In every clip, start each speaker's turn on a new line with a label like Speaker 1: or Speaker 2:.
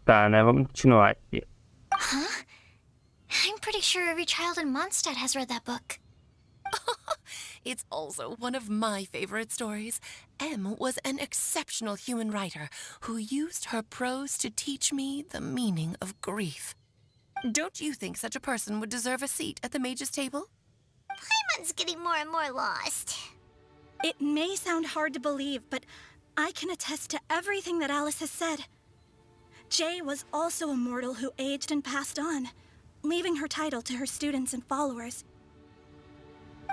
Speaker 1: Tá, né? Vamos continuar aqui.
Speaker 2: Huh? I'm pretty sure every child in Mondstadt has read that book.
Speaker 3: It's also one of my favorite stories. Em was an exceptional human writer who used her prose to teach me the meaning of grief. Don't you think such a person would deserve a seat at the mage's table?
Speaker 2: Paimon's getting more and more lost.
Speaker 4: It may sound hard to believe, but I can attest to everything that Alice has said. Jay was also a mortal who aged and passed on, leaving her title to her students and followers.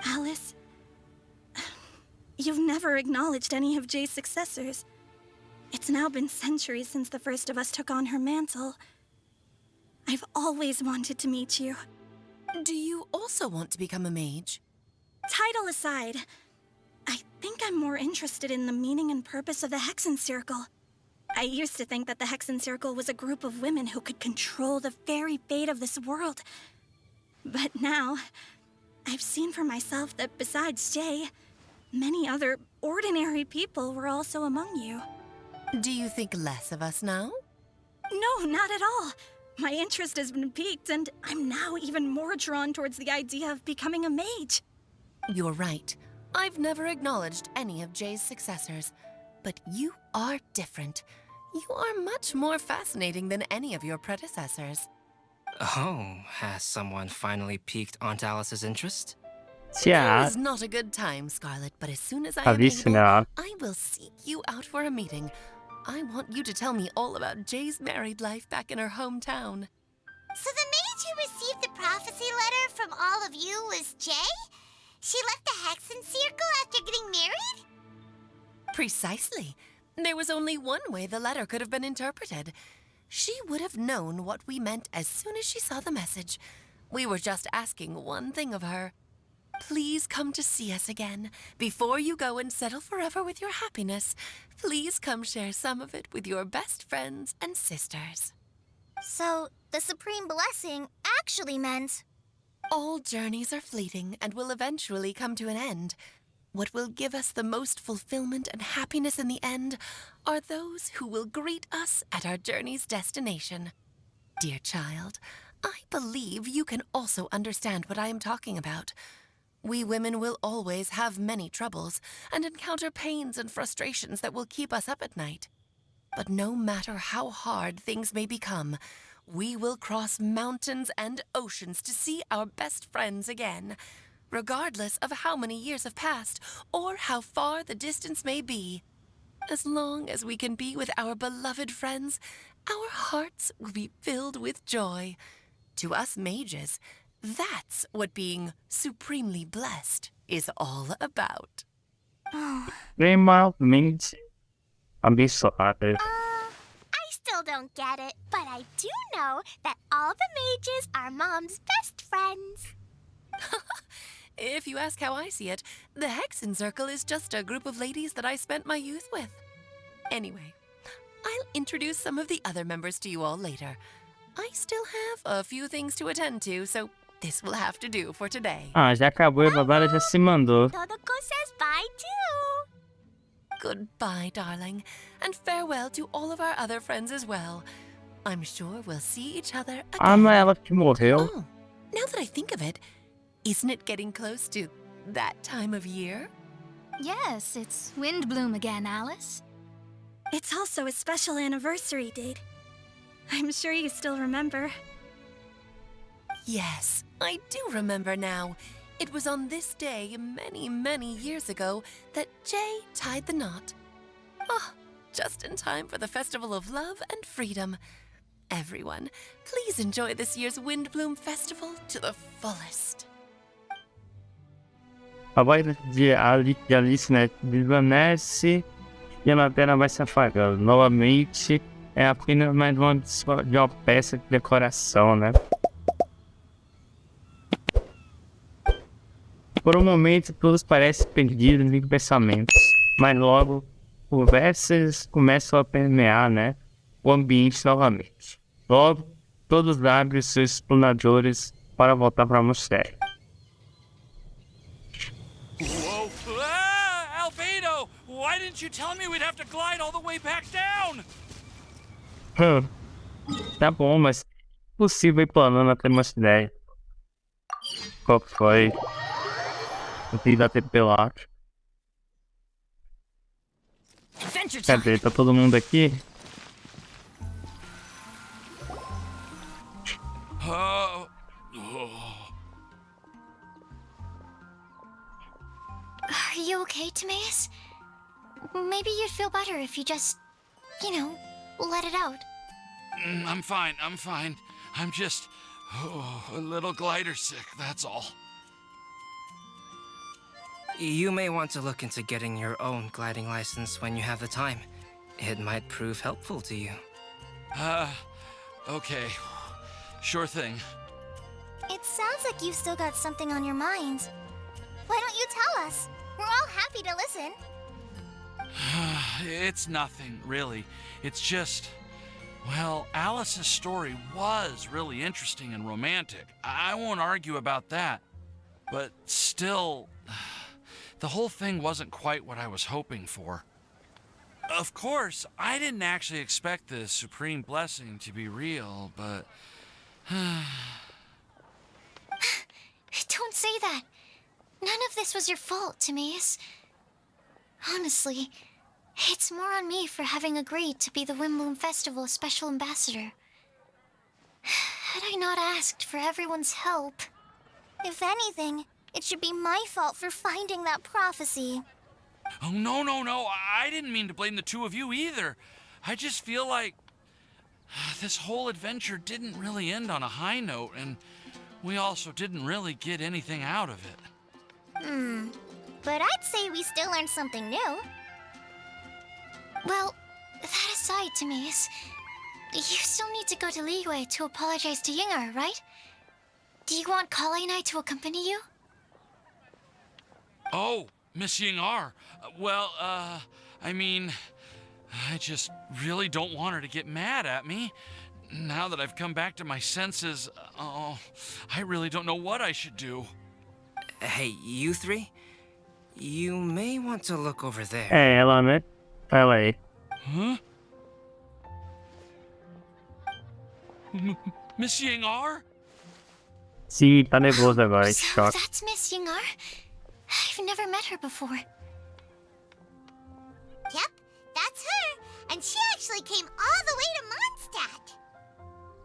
Speaker 4: Alice, you've never acknowledged any of Jay's successors. It's now been centuries since the first of us took on her mantle. I've always wanted to meet you.
Speaker 3: Do you also want to become a mage?
Speaker 4: Title aside, I think I'm more interested in the meaning and purpose of the Hexen Circle. I used to think that the Hexen Circle was a group of women who could control the very fate of this world. But now, I've seen for myself that besides Jay, many other ordinary people were also among you.
Speaker 3: Do you think less of us now?
Speaker 4: No, not at all. My interest has been piqued, and I'm now even more drawn towards the idea of becoming a mage.
Speaker 3: You're right. I've never acknowledged any of Jay's successors. But you are different. You are much more fascinating than any of your predecessors.
Speaker 5: Oh, has someone finally piqued Aunt Alice's interest?
Speaker 3: Now
Speaker 1: Tja,
Speaker 3: is not a good time, Scarlet, but as soon as I
Speaker 1: har
Speaker 3: am
Speaker 1: visst
Speaker 3: able,
Speaker 1: ja.
Speaker 3: I will seek you out for a meeting. I want you to tell me all about Jay's married life back in her hometown.
Speaker 2: So the mage who received the prophecy letter from all of you was Jay? She left the Hexen Circle after getting married?
Speaker 3: Precisely. There was only one way the letter could have been interpreted. She would have known what we meant as soon as she saw the message. We were just asking one thing of her. Please come to see us again. Before you go and settle forever with your happiness, please come share some of it with your best friends and sisters.
Speaker 2: So, the Supreme Blessing actually meant...
Speaker 3: All journeys are fleeting and will eventually come to an end. What will give us the most fulfillment and happiness in the end are those who will greet us at our journey's destination. Dear child, I believe you can also understand what I am talking about. We women will always have many troubles and encounter pains and frustrations that will keep us up at night. But no matter how hard things may become, we will cross mountains and oceans to see our best friends again, regardless of how many years have passed or how far the distance may be. As long as we can be with our beloved friends, our hearts will be filled with joy. To us mages, that's what being supremely blessed is all about.
Speaker 1: Extremamente abençoada.
Speaker 2: I still don't get it, but I do know that all the mages are Mom's best friends.
Speaker 3: If you ask how I see it, the Hexen Circle is just a group of ladies that I spent my youth with. Anyway, I'll introduce some of the other members to you all later. I still have a few things to attend to, so this will have to do for today.
Speaker 1: Ah, já acabou e a babada já se mandou.
Speaker 2: Todoko says bye too.
Speaker 3: Goodbye, darling, and farewell to all of our other friends as well. I'm sure we'll see each other again.
Speaker 1: Ah, não é ela que morreu.
Speaker 3: Oh, now that I think of it, isn't it getting close to that time of year?
Speaker 6: Yes, it's wind bloom again, Alice.
Speaker 4: It's also a special anniversary date. I'm sure you still remember.
Speaker 3: Yes, I do remember now. It was on this day many, many years ago that Jay tied the knot. Ah, just in time for the Festival of Love and Freedom. Everyone, please enjoy this year's Windbloom Festival to the fullest.
Speaker 1: A voz de Alice, né, desvanece e a lanterna vai se apagando. Novamente, é apenas mais de uma peça de decoração, né? Por um momento, todos parecem perdidos em pensamentos, mas logo conversas começam a permear, né, o ambiente novamente. Logo, todos abrem seus explanadores para voltar para Mousepad.
Speaker 7: Whoa! Ah, Albedo! Why didn't you tell me we'd have to glide all the way back down?
Speaker 1: Tá bom, mas é possível ir planando até uma ideia. Qual que foi? Eu tenho que dar tempo pelo
Speaker 3: Adventure
Speaker 1: Cadê? Tá todo mundo aqui?
Speaker 7: Oh.
Speaker 6: Are you okay, Timaeus? Maybe you'd feel better if you just, let it out.
Speaker 7: I'm fine. I'm just a little glider sick, that's all.
Speaker 5: You may want to look into getting your own gliding license when you have the time. It might prove helpful to you.
Speaker 7: Okay. Sure thing.
Speaker 2: It sounds like you've still got something on your mind. Why don't you tell us? We're all happy to listen.
Speaker 7: It's nothing, really. It's just... Well, Alice's story was really interesting and romantic. I won't argue about that. But still, the whole thing wasn't quite what I was hoping for. Of course, I didn't actually expect the supreme blessing to be real, but...
Speaker 6: Don't say that. None of this was your fault, Timaeus. Honestly, it's more on me for having agreed to be the Windbloom Festival's special ambassador. Had I not asked for everyone's help...
Speaker 2: If anything, it should be my fault for finding that prophecy.
Speaker 7: Oh, no. I didn't mean to blame the two of you either. I just feel like this whole adventure didn't really end on a high note, and we also didn't really get anything out of it.
Speaker 2: But I'd say we still learned something new.
Speaker 6: Well, that aside, Timaeus, you still need to go to Liyue to apologize to Yingar, right? Do you want Coalla and I to accompany you?
Speaker 7: Oh, Miss Yingar. Well, I mean, I just really don't want her to get mad at me. Now that I've come back to my senses, I really don't know what I should do.
Speaker 5: Hey, you three? You may want to look over there.
Speaker 1: É ela, né? Ela aí.
Speaker 7: Huh? Miss Yingar?
Speaker 1: Sim, tá nervoso agora, de
Speaker 6: So
Speaker 1: choque.
Speaker 6: that's Miss Yingar? I've never met her before.
Speaker 2: Yep, that's her. And she actually came all the way to Mondstadt.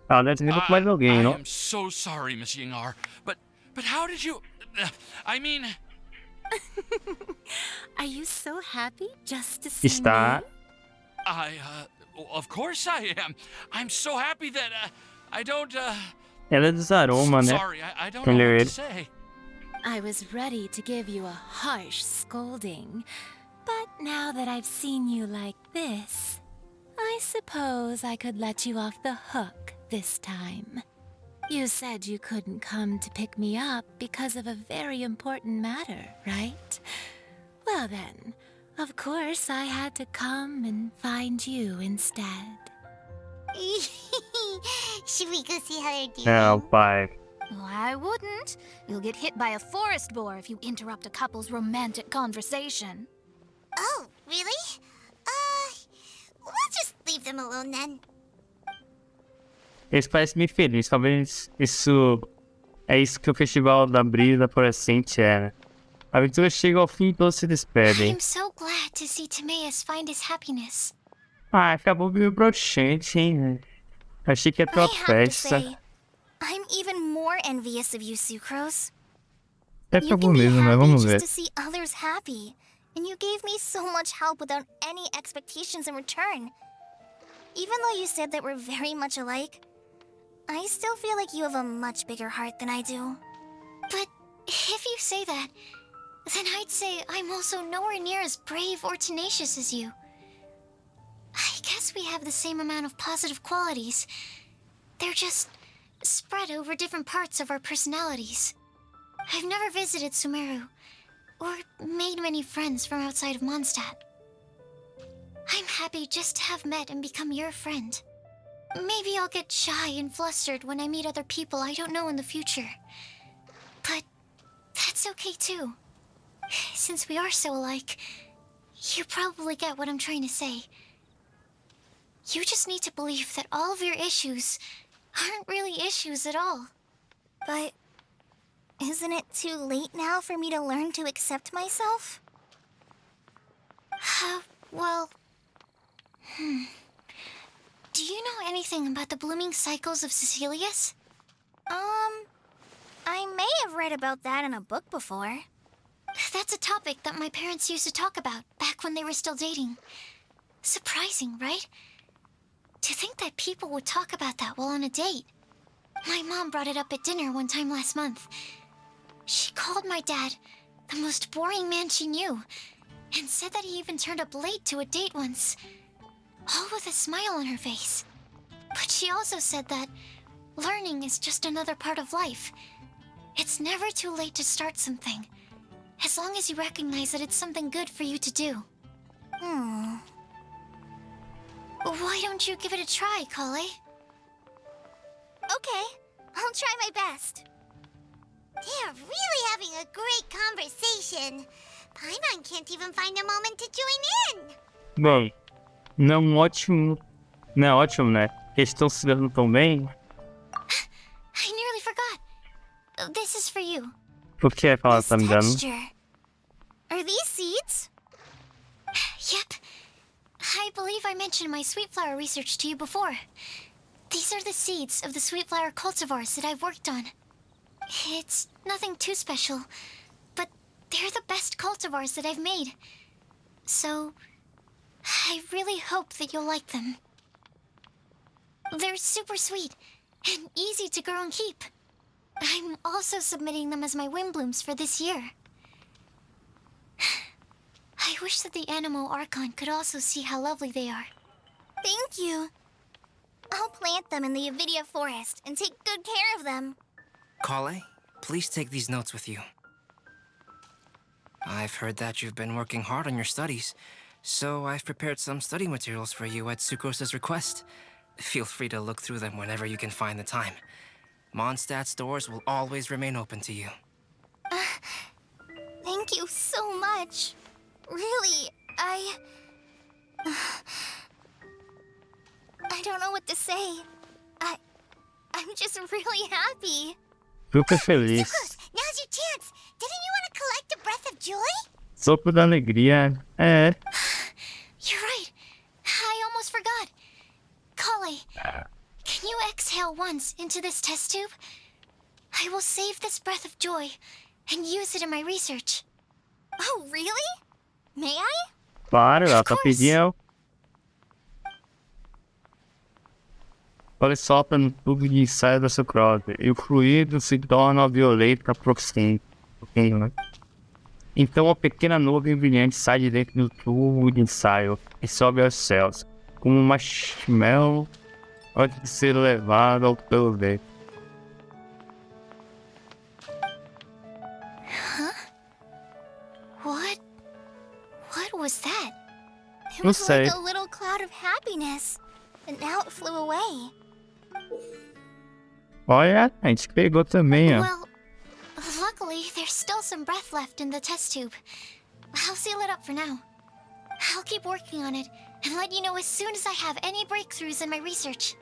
Speaker 1: Ela deve ter vindo com mais alguém,
Speaker 7: I
Speaker 1: não?
Speaker 7: am so sorry, Miss Yingar, but how did you... I mean...
Speaker 3: Are you so happy just to see
Speaker 1: Está.
Speaker 3: me?
Speaker 7: Of course I am. I'm so happy that, I don't,
Speaker 1: Ela é dos Aroma, né?
Speaker 7: Sorry, I don't know what to say.
Speaker 3: I was ready to give you a harsh scolding, but now that I've seen you like this, I suppose I could let you off the hook this time. You said you couldn't come to pick me up because of a very important matter, right? Well then, of course I had to come and find you instead.
Speaker 2: Should we go see how they're doing?
Speaker 1: É, o pai.
Speaker 6: Well, I wouldn't. You'll get hit by a forest boar if you interrupt a couple's romantic conversation.
Speaker 2: Oh, really? We'll just leave them alone then.
Speaker 1: Eles parecem meio felizes. Talvez isso... É isso que o Festival da Brisa Florescente é, né? A aventura chega ao fim e todos se despedem.
Speaker 6: I'm so glad to see Timaeus find his happiness.
Speaker 1: Ah, acabou meio broxante, hein? Achei que ia ter
Speaker 2: I
Speaker 1: uma
Speaker 2: have to
Speaker 1: festa.
Speaker 2: say, I'm even more envious of you, Sucrose.
Speaker 1: É
Speaker 2: You
Speaker 1: acabou
Speaker 2: can be
Speaker 1: mesmo, né?
Speaker 2: happy
Speaker 1: Vamos
Speaker 2: just
Speaker 1: ver.
Speaker 2: to see others happy. And you gave me so much help without any expectations in return. Even though you said that we're very much alike, I still feel like you have a much bigger heart than I do.
Speaker 6: But if you say that, then I'd say I'm also nowhere near as brave or tenacious as you. I guess we have the same amount of positive qualities. They're just spread over different parts of our personalities. I've never visited Sumeru, or made many friends from outside of Mondstadt. I'm happy just to have met and become your friend. Maybe I'll get shy and flustered when I meet other people I don't know in the future. But that's okay too. Since we are so alike, you probably get what I'm trying to say. You just need to believe that all of your issues aren't really issues at all.
Speaker 2: But isn't it too late now for me to learn to accept myself?
Speaker 6: Well... Do you know anything about the blooming cycles of Cecilius?
Speaker 2: I may have read about that in a book before.
Speaker 6: That's a topic that my parents used to talk about back when they were still dating. Surprising, right? To think that people would talk about that while on a date. My mom brought it up at dinner one time last month. She called my dad the most boring man she knew, and said that he even turned up late to a date once, all with a smile on her face. But she also said that learning is just another part of life. It's never too late to start something, as long as you recognize that it's something good for you to do. Why don't you give it a try, Coalla?
Speaker 2: Okay, I'll try my best.
Speaker 8: They're really having a great conversation. Paimon can't even find a moment to join in.
Speaker 1: Bom, não ótimo. Não é ótimo, né? Eles estão se dando tão bem.
Speaker 6: I nearly forgot. This is for you.
Speaker 1: Por que ela tá me dando?
Speaker 2: Texture. Are these seeds?
Speaker 6: Yep. I believe I mentioned my sweet flower research to you before. These are the seeds of the sweet flower cultivars that I've worked on. It's nothing too special, but they're the best cultivars that I've made. So, I really hope that you'll like them. They're super sweet and easy to grow and keep. I'm also submitting them as my wind blooms for this year. I wish that the Animo Archon could also see how lovely they are.
Speaker 2: Thank you. I'll plant them in the Ouvido forest and take good care of them.
Speaker 5: Coalla, please take these notes with you. I've heard that you've been working hard on your studies, so I've prepared some study materials for you at Sucrose's request. Feel free to look through them whenever you can find the time. Mondstadt's doors will always remain open to you.
Speaker 2: Thank you so much. Really, I don't know what to say. I'm just really happy.
Speaker 1: Super feliz.
Speaker 8: Sucrose, now's your chance. Didn't you want to collect a breath of joy?
Speaker 1: Sopro da alegria. É.
Speaker 6: You're right. I almost forgot. Coalla, can you exhale once into this test tube? I will save this breath of joy and use it in my research.
Speaker 2: Oh, really? May I?
Speaker 1: Claro, ela tá
Speaker 6: course.
Speaker 1: pedindo. Ele sopra no tubo de ensaio da sucrose e o fluido se torna violeta proximante. Então uma pequena nuvem brilhante sai de dentro do tubo de ensaio e sobe aos céus, como um marshmallow antes de ser levado pelo vento.
Speaker 6: What was that?
Speaker 2: It
Speaker 1: Não
Speaker 2: was
Speaker 1: sei.
Speaker 2: like a little cloud of happiness, and now it flew away.
Speaker 1: Olha, a gente pegou também, ó.
Speaker 6: Well, luckily, there's still some breath left in the test tube. I'll seal it up for now. I'll keep working on it and let you know as soon as I have any breakthroughs in my research.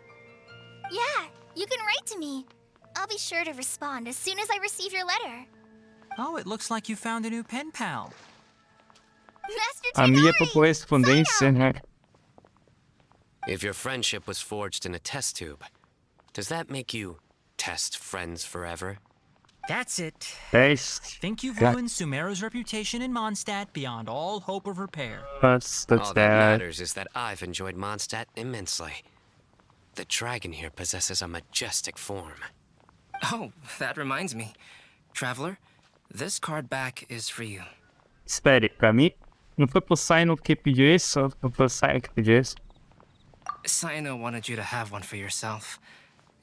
Speaker 2: Yeah, you can write to me. I'll be sure to respond as soon as I receive your letter.
Speaker 9: Oh, it looks like you found a new pen pal.
Speaker 2: Master
Speaker 1: A minha
Speaker 2: T-Dagger,
Speaker 1: correspondência, né?
Speaker 10: If your friendship was forged in a test tube, does that make you test friends forever?
Speaker 9: That's it.
Speaker 1: Teste.
Speaker 9: Think you've
Speaker 1: Got-
Speaker 9: ruined Sumeru's reputation in Mondstadt beyond all hope of repair.
Speaker 1: That's
Speaker 10: All that
Speaker 1: that.
Speaker 10: matters is that I've enjoyed Mondstadt immensely. The dragon here possesses a majestic form.
Speaker 5: Oh, that reminds me. Traveler, this card back is for you.
Speaker 1: Espere, pra mim? Não foi pro Sino que pediu isso? Não foi o Sino que pediu isso?
Speaker 5: Sino wanted you to have one for yourself.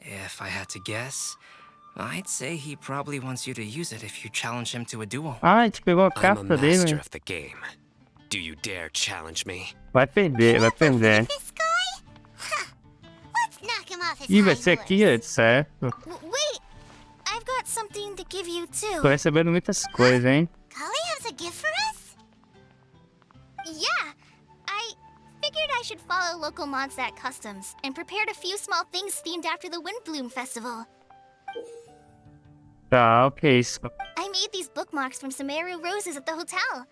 Speaker 5: If I had to guess, I'd say he probably wants you to use it if you challenge him to a duel.
Speaker 1: Ah, a gente pegou a
Speaker 10: I'm a
Speaker 1: carta dele,
Speaker 10: master
Speaker 1: né?
Speaker 10: of the game. Do you dare challenge me?
Speaker 1: Vai perder, vai perder.
Speaker 8: This guy? Huh. Let's knock him off his
Speaker 1: Ih, vai
Speaker 8: high
Speaker 1: ser aqui, é certo.
Speaker 2: Wait, I've got something to give you too.
Speaker 1: Tô recebendo muitas coisas, hein?
Speaker 8: Coalla has a gift for us?
Speaker 2: Yeah, I figured I should follow local Mondstadt customs and prepared a few small things themed after the Windbloom Festival.
Speaker 1: Tá, ok. Isso.
Speaker 2: I made these bookmarks from Sumeru roses at the hotel.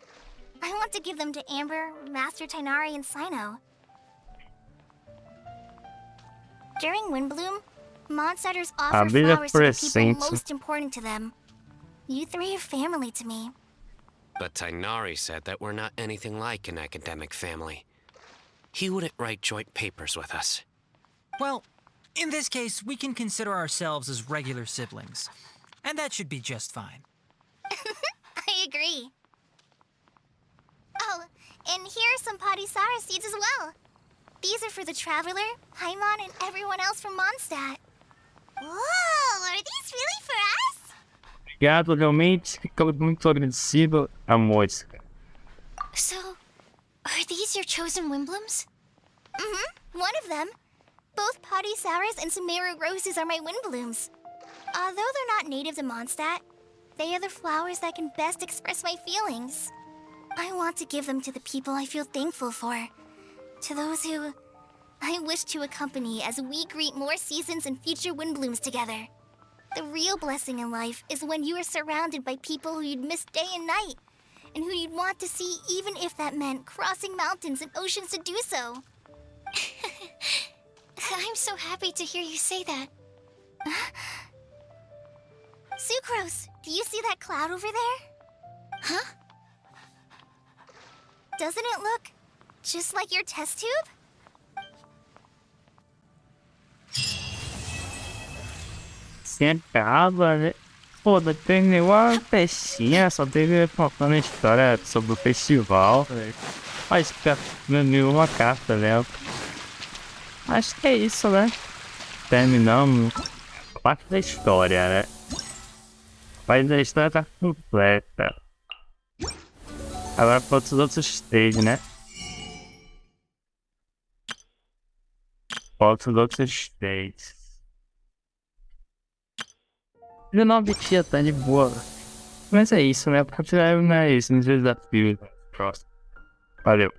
Speaker 2: I want to give them to Amber, Master Tainari, and Sino. During Windbloom, Mondstadters offer
Speaker 1: Abelha
Speaker 2: flowers to the people
Speaker 1: fluorescente.
Speaker 2: most important to them. You three are family to me.
Speaker 10: But Tainari said that we're not anything like an academic family. He wouldn't write joint papers with us.
Speaker 9: Well, in this case, we can consider ourselves as regular siblings. And that should be just fine.
Speaker 2: I agree. Oh, and here are some Padisara seeds as well. These are for the Traveler, Paimon, and everyone else from Mondstadt.
Speaker 8: Whoa, are these really for us?
Speaker 1: Obrigado, realmente. Ficamos muito agradecidos a música.
Speaker 6: So, are these your chosen Windblooms?
Speaker 2: One of them. Both Padisauras and Sumeru roses are my Windblooms. Although they're not native to Mondstadt, they are the flowers that can best express my feelings. I want to give them to the people I feel thankful for. To those who I wish to accompany as we greet more seasons and future Windblooms together. The real blessing in life is when you are surrounded by people who you'd miss day and night, and who you'd want to see even if that meant crossing mountains and oceans to do so.
Speaker 6: I'm so happy to hear you say that.
Speaker 2: Sucrose, do you see that cloud over there?
Speaker 6: Huh?
Speaker 2: Doesn't it look just like your test tube?
Speaker 1: Sempre água, né? Pô, não tem nenhuma pecinha, só teve faltando a história sobre o festival. Mas nenhuma carta, né? Acho que é isso, né? Terminamos a parte da história, né? A parte da história tá completa. Agora para os outros stage, né? Falta os outros stages. 19 tia tá de boa. Mas é isso, né? Pra tirar mais desafios. Próximo. Valeu.